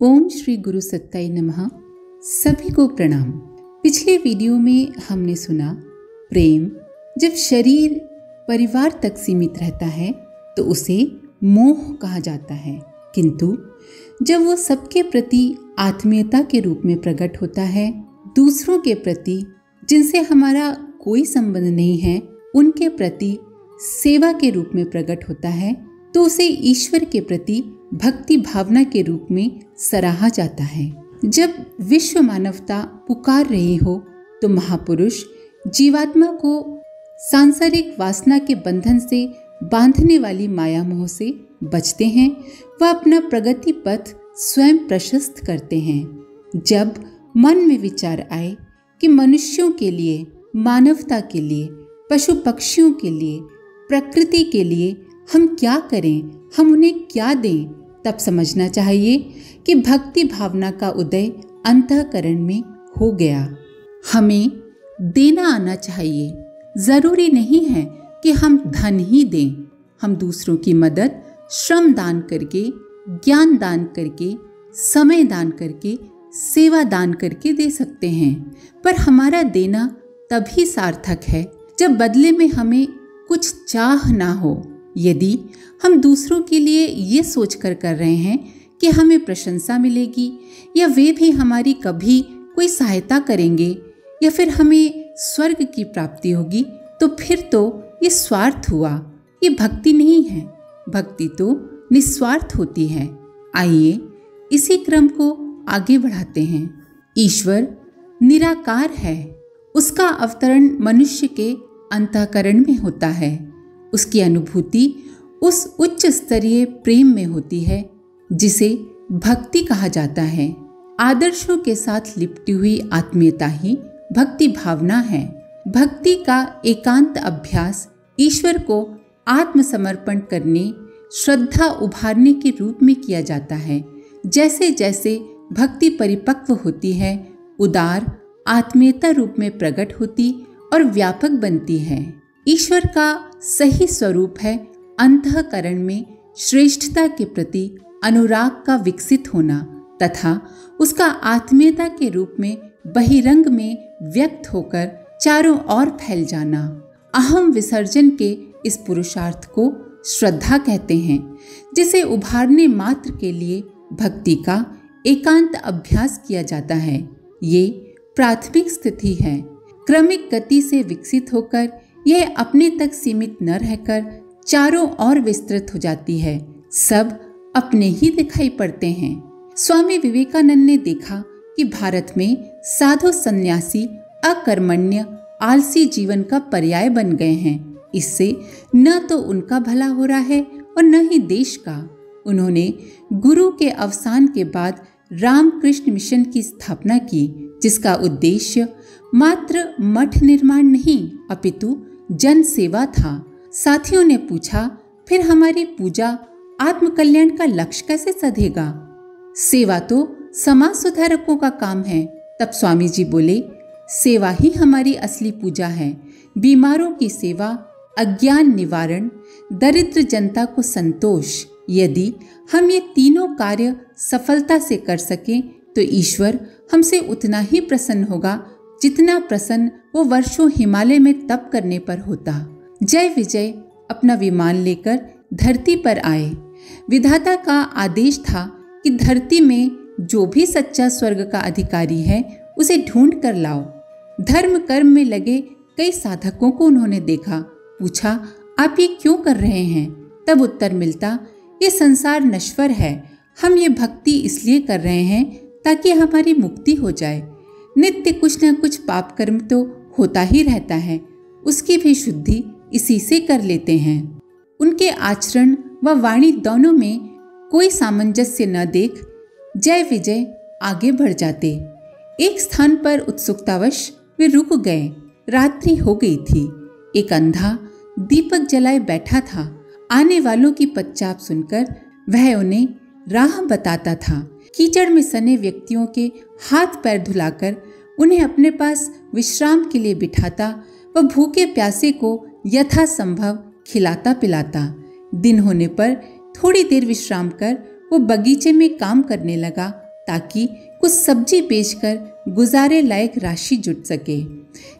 ओम श्री गुरु सत्ताई नमः। सभी को प्रणाम। पिछले वीडियो में हमने सुना प्रेम जब शरीर परिवार तक सीमित रहता है तो उसे मोह कहा जाता है, किंतु जब वो सबके प्रति आत्मीयता के रूप में प्रकट होता है, दूसरों के प्रति जिनसे हमारा कोई संबंध नहीं है उनके प्रति सेवा के रूप में प्रकट होता है, तो उसे ईश्वर के प्रति भक्ति भावना के रूप में सराहा जाता है। जब विश्व मानवता पुकार रही हो तो महापुरुष जीवात्मा को सांसारिक वासना के बंधन से बांधने वाली माया मोह से बचते हैं। वह अपना प्रगति पथ स्वयं प्रशस्त करते हैं। जब मन में विचार आए कि मनुष्यों के लिए, मानवता के लिए, पशु पक्षियों के लिए, प्रकृति के लिए हम क्या करें, हम उन्हें क्या दें, तब समझना चाहिए कि भक्ति भावना का उदय अंतःकरण में हो गया। हमें देना आना चाहिए। जरूरी नहीं है कि हम धन ही दें। हम दूसरों की मदद श्रम दान करके, ज्ञान दान करके, समय दान करके, सेवा दान करके दे सकते हैं। पर हमारा देना तभी सार्थक है जब बदले में हमें कुछ चाह ना हो। यदि हम दूसरों के लिए ये सोचकर कर रहे हैं कि हमें प्रशंसा मिलेगी या वे भी हमारी कभी कोई सहायता करेंगे या फिर हमें स्वर्ग की प्राप्ति होगी, तो फिर तो ये स्वार्थ हुआ, ये भक्ति नहीं है। भक्ति तो निस्वार्थ होती है। आइए इसी क्रम को आगे बढ़ाते हैं। ईश्वर निराकार है। उसका अवतरण मनुष्य के अंतःकरण में होता है। उसकी अनुभूति उस उच्च स्तरीय प्रेम में होती है जिसे भक्ति कहा जाता है। आदर्शों के साथ लिपटी हुई आत्मीयता ही भक्ति भावना है। भक्ति का एकांत अभ्यास ईश्वर को आत्मसमर्पण करने, श्रद्धा उभारने के रूप में किया जाता है। जैसे जैसे भक्ति परिपक्व होती है, उदार आत्मीयता रूप में प्रकट होती और व्यापक बनती है। ईश्वर का सही स्वरूप है अंतःकरण में श्रेष्ठता के प्रति अनुराग का विकसित होना तथा उसका आत्मीयता के रूप में बहिरंग में व्यक्त होकर चारों ओर फैल जाना। अहम विसर्जन के इस पुरुषार्थ को श्रद्धा कहते हैं, जिसे उभारने मात्र के लिए भक्ति का एकांत अभ्यास किया जाता है। ये प्राथमिक स्थिति है। क्रमिक गति से विकसित होकर यह अपने तक सीमित न रहकर चारों ओर विस्तृत हो जाती है। सब अपने ही दिखाई पड़ते हैं। स्वामी विवेकानंद ने देखा कि भारत में साधु सन्यासी अकर्मण्य आलसी जीवन का पर्याय बन गए हैं। इससे न तो उनका भला हो रहा है और न ही देश का। उन्होंने गुरु के अवसान के बाद रामकृष्ण मिशन की स्थापना की, जिसका उद्देश्य मात्र मठ निर्माण नहीं अपितु जन सेवा था। साथियों ने पूछा, फिर हमारी पूजा आत्मकल्याण का लक्ष्य कैसे साधेगा? सेवा तो समाज सुधारकों का काम है। तब स्वामी जी बोले, सेवा ही हमारी असली पूजा है। बीमारों की सेवा, अज्ञान निवारण, दरिद्र जनता को संतोष। यदि हम ये तीनों कार्य सफलता से कर सकें तो ईश्वर हमसे उतना ही प्रसन्न होगा जितना प्रसन्न वो वर्षों हिमालय में तप करने पर होता। जय विजय अपना विमान लेकर धरती पर आए। विधाता का आदेश था कि धरती में जो भी सच्चा स्वर्ग का अधिकारी है उसे ढूंढ कर लाओ। धर्म कर्म में लगे कई साधकों को उन्होंने देखा। पूछा, आप ये क्यों कर रहे हैं? तब उत्तर मिलता, ये संसार नश्वर है। हम ये भक्ति इसलिए कर रहे हैं ताकि हमारी मुक्ति हो जाए। नित्य कुछ न कुछ पाप कर्म तो होता ही रहता है, उसकी भी शुद्धि इसी से कर लेते हैं। उनके आचरण व वाणी दोनों में कोई सामंजस्य न देख जय विजय आगे बढ़ जाते। एक स्थान पर उत्सुकतावश वे रुक गए। रात्रि हो गई थी। एक अंधा दीपक जलाए बैठा था। आने वालों की पदचाप सुनकर वह उन्हें राह बताता था। कीचड़ में सने व्यक्तियों के हाथ पैर धुलाकर उन्हें अपने पास विश्राम के लिए बिठाता व भूखे प्यासे को यथासंभव खिलाता पिलाता। दिन होने पर थोड़ी देर विश्राम कर वो बगीचे में काम करने लगा ताकि कुछ सब्जी बेचकर गुजारे लायक राशि जुट सके।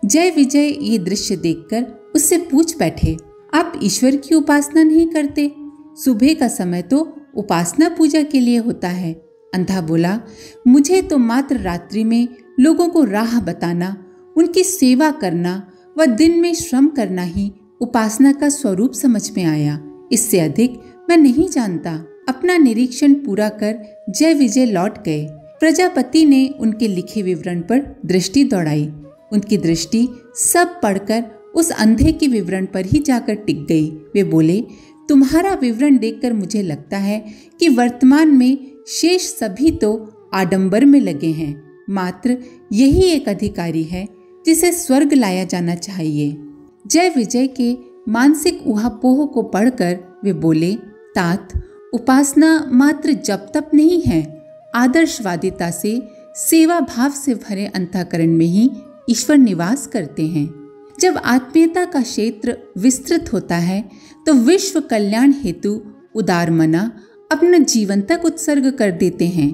जय विजय ये दृश्य देखकर उससे पूछ बैठे, आप ईश्वर की उपासना नहीं करते? सुबह का समय तो उपासना पूजा के लिए होता है। अंधा बोला, मुझे तो मात्र रात्रि में लोगों को राह बताना, उनकी सेवा करना व दिन में श्रम करना ही उपासना का स्वरूप समझ में आया। इससे अधिक मैं नहीं जानता। अपना निरीक्षण पूरा कर जय विजय लौट गए। प्रजापति ने उनके लिखे विवरण पर दृष्टि दौड़ाई। उनकी दृष्टि सब पढ़कर उस अंधे के विवरण पर ही जाकर टिक गई। वे बोले, तुम्हारा विवरण देखकर मुझे लगता है कि वर्तमान में शेष सभी तो आडंबर में लगे हैं। मात्र यही एक अधिकारी है जिसे स्वर्ग लाया जाना चाहिए। जय विजय के मानसिक ऊहापोह को पढ़कर वे बोले, तात, उपासना मात्र जप तप नहीं है। आदर्शवादिता से सेवा भाव से भरे अंतःकरण में ही ईश्वर निवास करते हैं। जब आत्मीयता का क्षेत्र विस्तृत होता है तो विश्व कल्याण हेतु उदार मना अपना जीवन तक उत्सर्ग कर देते हैं।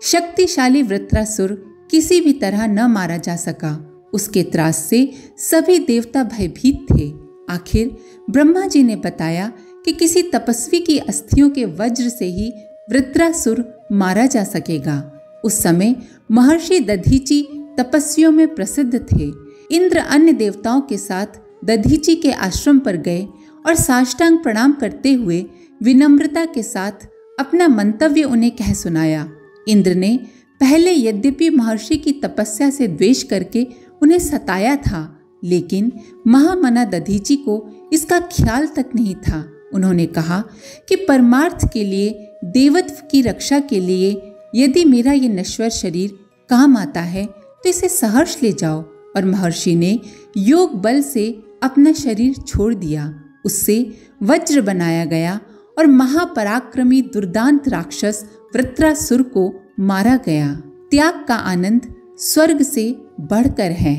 शक्तिशाली वृत्रासुर किसी भी तरह न मारा जा सका। उसके त्रास से सभी देवता भयभीत थे। आखिर ब्रह्मा जी ने बताया कि किसी तपस्वी की अस्थियों के वज्र से ही वृत्रासुर मारा जा सकेगा। उस समय महर्षि दधीची तपस्वियों में प्रसिद्ध थे। इंद्र अन्य देवताओं के साथ दधीची के आश्रम पर गए और साष्टांग प्रणाम करते हुए विनम्रता के साथ अपना मंतव्य उन्हें कह सुनाया। इंद्र ने पहले यद्यपि महर्षि की तपस्या से द्वेष करके उन्हें सताया था, लेकिन महामना दधीची को इसका ख्याल तक नहीं था। उन्होंने कहा कि परमार्थ के लिए, देवत्व की रक्षा के लिए यदि मेरा ये नश्वर शरीर काम आता है तो इसे सहर्ष ले जाओ। और महर्षि ने योग बल से अपना शरीर छोड़ दिया। उससे वज्र बनाया गया और महापराक्रमी दुर्दांत राक्षस वृत्रासुर को मारा गया। त्याग का आनंद स्वर्ग से बढ़कर है।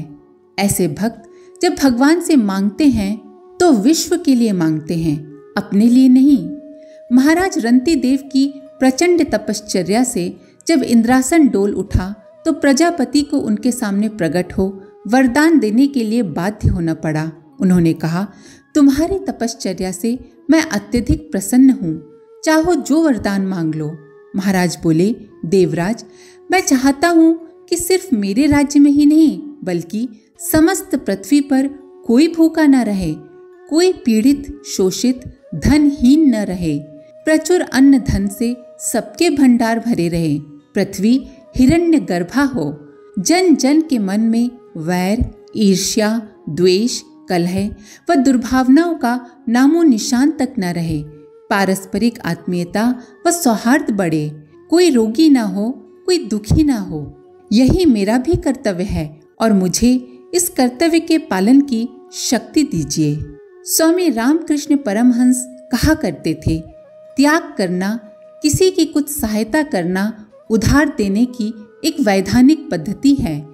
ऐसे भक्त जब भगवान से मांगते हैं तो विश्व के लिए मांगते हैं, अपने लिए नहीं। महाराज रंती देव की प्रचंड तपश्चर्या से जब इंद्रासन डोल उठा तो प्रजापति को उनके सामने प्रकट हो वरदान देने के लिए बाध्य होना पड़ा। उन्होंने कहा, तुम्हारी तपश्चर्या से मैं अत्यधिक प्रसन्न हूँ, चाहो जो वरदान मांग लो। महाराज बोले, देवराज, मैं चाहता हूँ कि सिर्फ मेरे राज्य में ही नहीं बल्कि समस्त पृथ्वी पर कोई भूखा न रहे, कोई पीड़ित शोषित धनहीन न रहे, प्रचुर अन्न धन से सबके भंडार भरे रहे, पृथ्वी हिरण्य गर्भा हो, जन जन के मन में वैर, ईर्ष्या, द्वेष, कलह व दुर्भावनाओं का नामो निशान तक न रहे, पारस्परिक आत्मीयता व सौहार्द बढ़े, कोई रोगी ना हो, कोई दुखी ना हो। यही मेरा भी कर्तव्य है और मुझे इस कर्तव्य के पालन की शक्ति दीजिए। स्वामी रामकृष्ण परमहंस कहा करते थे, त्याग करना, किसी की कुछ सहायता करना उधार देने की एक वैधानिक पद्धति है।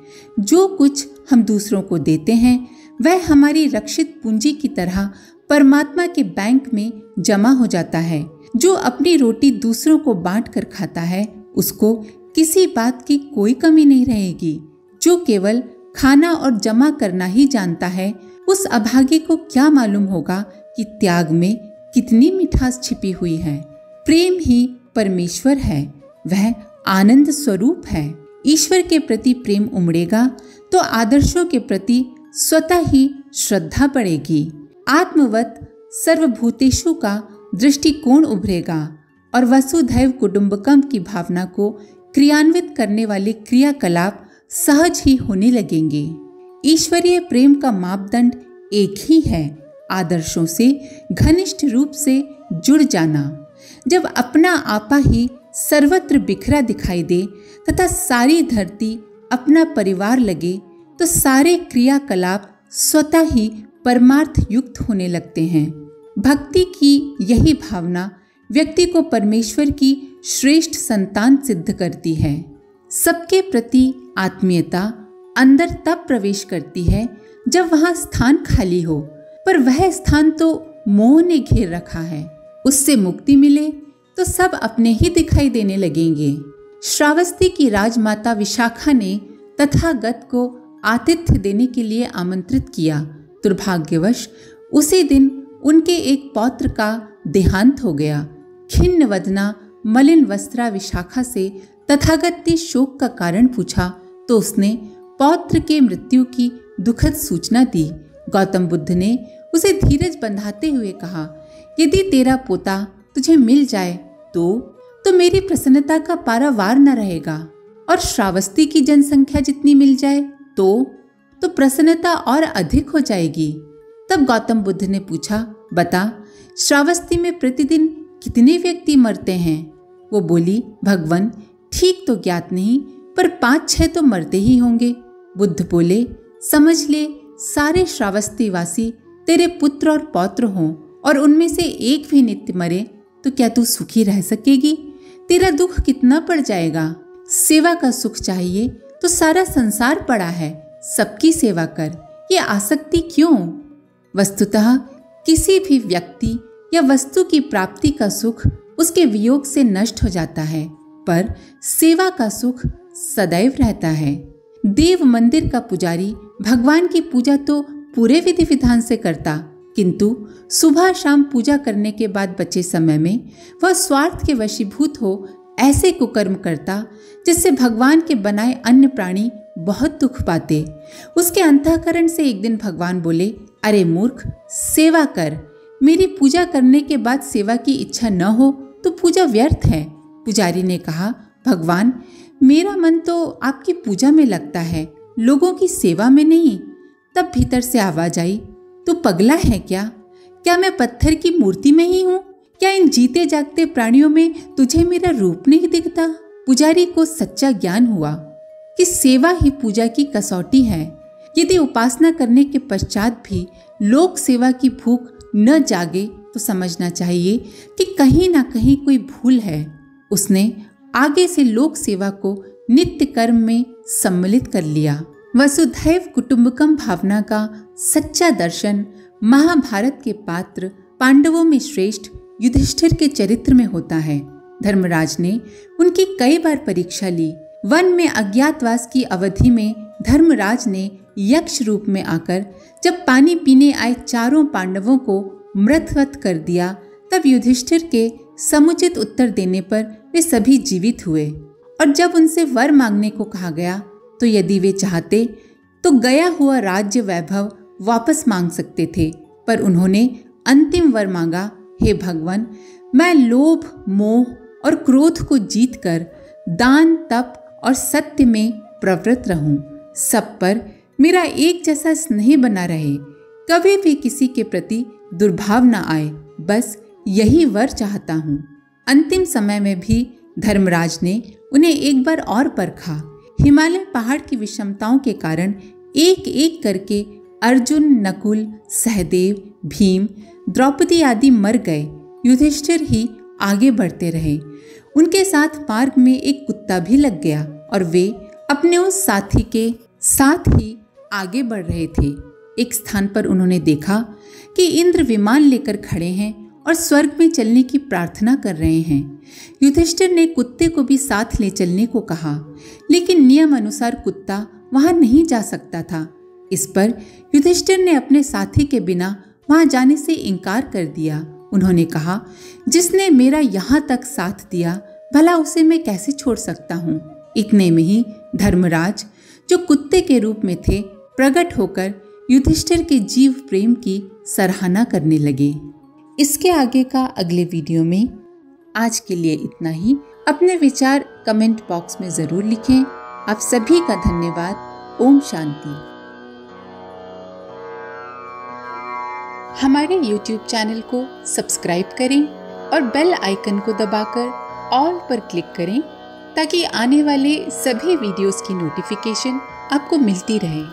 जो कुछ हम दूसरों को देते हैं वह हमारी रक्षित पूंजी की तरह परमात्मा के बैंक में जमा हो जाता है। जो अपनी रोटी दूसरों को बांट कर खाता है उसको किसी बात की कोई कमी नहीं रहेगी। जो केवल खाना और जमा करना ही जानता है उस अभागे को क्या मालूम होगा कि त्याग में कितनी मिठास छिपी हुई है। प्रेम ही परमेश्वर है, वह आनंद स्वरूप है। ईश्वर के प्रति प्रेम उमड़ेगा तो आदर्शों के प्रति स्वतः ही श्रद्धा बढ़ेगी। आत्मवत सर्वभूतेषु का दृष्टिकोण उभरेगा और वसुधैव कुटुंबकम की भावना को क्रियान्वित करने वाले क्रियाकलाप सहज ही होने लगेंगे। ईश्वरीय प्रेम का मापदंड एक ही है, आदर्शों से घनिष्ठ रूप से जुड़ जाना। जब अपना आपा ही सर्वत्र बिखरा दिखाई दे तथा सारी धरती अपना परिवार लगे तो सारे क्रियाकलाप स्वतः ही परमार्थ युक्त होने लगते हैं। भक्ति की यही भावना व्यक्ति को परमेश्वर की श्रेष्ठ संतान सिद्ध करती है। सबके प्रति आत्मीयता अंदर तब प्रवेश करती है जब वहां स्थान खाली हो, पर वह स्थान तो मोह ने घेर रखा है। उससे मुक्ति मिले तो सब अपने ही दिखाई देने लगेंगे। श्रावस्ती की राजमाता विशाखा ने तथागत को आतिथ्य देने के लिए आमंत्रित किया। दुर्भाग्यवश उसी दिन उनके एक पौत्र का देहांत हो गया। खिन्न वदना मलिन वस्त्रा विशाखा से तथागत ने शोक का कारण पूछा तो उसने पौत्र के मृत्यु की दुखद सूचना दी। गौतम बुद्ध ने उसे धीरज बंधाते हुए कहा, यदि तेरा पोता तुझे मिल जाए तो मेरी प्रसन्नता का पारावार न रहेगा, और श्रावस्ती की जनसंख्या जितनी मिल जाए तो प्रसन्नता और अधिक हो जाएगी। तब गौतम बुद्ध ने पूछा, बता श्रावस्ती में प्रतिदिन कितने व्यक्ति मरते हैं? वो बोली, भगवन ठीक तो ज्ञात नहीं, पर 5-6 तो मरते ही होंगे। बुद्ध बोले, समझ ले सारे श्रावस्ती वासी तेरे पुत्र और पौत्र हों और उनमें से एक भी नित्य मरे तो क्या तू सुखी रह सकेगी? तेरा दुख कितना पड़ जाएगा। सेवा का सुख चाहिए तो सारा संसार पड़ा है, सबकी सेवा कर, ये आसक्ति क्यों? वस्तुतः किसी भी व्यक्ति या वस्तु की प्राप्ति का सुख उसके वियोग से नष्ट हो जाता है, पर सेवा का सुख सदैव रहता है। देव मंदिर का पुजारी भगवान की पूजा तो पूरे विधि विधान से करता, किंतु सुबह शाम पूजा करने के बाद बचे समय में वह स्वार्थ के वशीभूत हो ऐसे कुकर्म करता जिससे भगवान के बनाए अन्य प्राणी बहुत दुख पाते। उसके अंतःकरण से एक दिन भगवान बोले, अरे मूर्ख, सेवा कर। मेरी पूजा करने के बाद सेवा की इच्छा न हो तो पूजा व्यर्थ है। पुजारी ने कहा, भगवान मेरा मन तो आपकी पूजा में लगता है, लोगों की सेवा में नहीं। तब भीतर से आवाज आई, तू पगला है क्या? क्या मैं पत्थर की मूर्ति में ही हूँ? क्या इन जीते जागते प्राणियों में तुझे मेरा रूप नहीं दिखता? पुजारी को सच्चा ज्ञान हुआ कि सेवा ही पूजा की कसौटी है। यदि उपासना करने के पश्चात भी लोक सेवा की भूख न जागे तो समझना चाहिए कि कहीं ना कहीं कोई भूल है। उसने आगे से लोक सेवा को नित्य कर्म में सम्मिलित कर लिया। वसुधैव कुटुंबकम भावना का सच्चा दर्शन महाभारत के पात्र पांडवों में श्रेष्ठ युधिष्ठिर के चरित्र में होता है। धर्मराज ने उनकी कई बार परीक्षा ली। वन में अज्ञातवास की अवधि में धर्मराज ने यक्ष रूप में आकर जब पानी पीने आए चारों पांडवों को मृतवत कर दिया, तब युधिष्ठिर के समुचित उत्तर देने पर वे सभी जीवित हुए। और जब उनसे वर मांगने को कहा गया तो यदि वे चाहते तो गया हुआ राज्य वैभव वापस मांग सकते थे, पर उन्होंने अंतिम वर मांगा, हे भगवान, मैं लोभ, मोह और क्रोध को जीतकर दान, तप और सत्य में प्रवृत्त रहूं। सब पर मेरा एक जैसा स्नेह बना रहे, कभी भी किसी के प्रति दुर्भाव न आए, बस यही वर चाहता हूँ। अंतिम समय में भी धर्मराज ने उन्हें एक बार और परखा। हिमालय पहाड़ की विषमताओं के कारण एक एक करके अर्जुन, नकुल, सहदेव, भीम, द्रौपदी आदि मर गए। युधिष्ठिर ही आगे बढ़ते रहे। उनके साथ मार्ग में एक कुत्ता भी लग गया और वे अपने उस साथी के साथ ही आगे बढ़ रहे थे। एक स्थान पर उन्होंने देखा कि इंद्र विमान लेकर खड़े हैं और स्वर्ग में चलने की प्रार्थना कर रहे हैं। युधिष्ठिर ने कुत्ते को भी साथ ले चलने को कहा, लेकिन नियम अनुसार कुत्ता वहां नहीं जा सकता था। इस पर युधिष्ठिर ने अपने साथी के बिना वहां जाने से इनकार कर दिया। उन्होंने कहा, जिसने मेरा यहाँ तक साथ दिया, भला उसे मैं कैसे छोड़ सकता हूँ। इतने में ही धर्मराज, जो कुत्ते के रूप में थे, प्रकट होकर युधिष्ठिर के जीव प्रेम की सराहना करने लगे। इसके आगे का अगले वीडियो में। आज के लिए इतना ही। अपने विचार कमेंट बॉक्स में जरूर लिखें। आप सभी का धन्यवाद। ओम शांति। हमारे YouTube चैनल को सब्सक्राइब करें और बेल आइकन को दबाकर ऑल पर क्लिक करें ताकि आने वाले सभी वीडियोस की नोटिफिकेशन आपको मिलती रहे।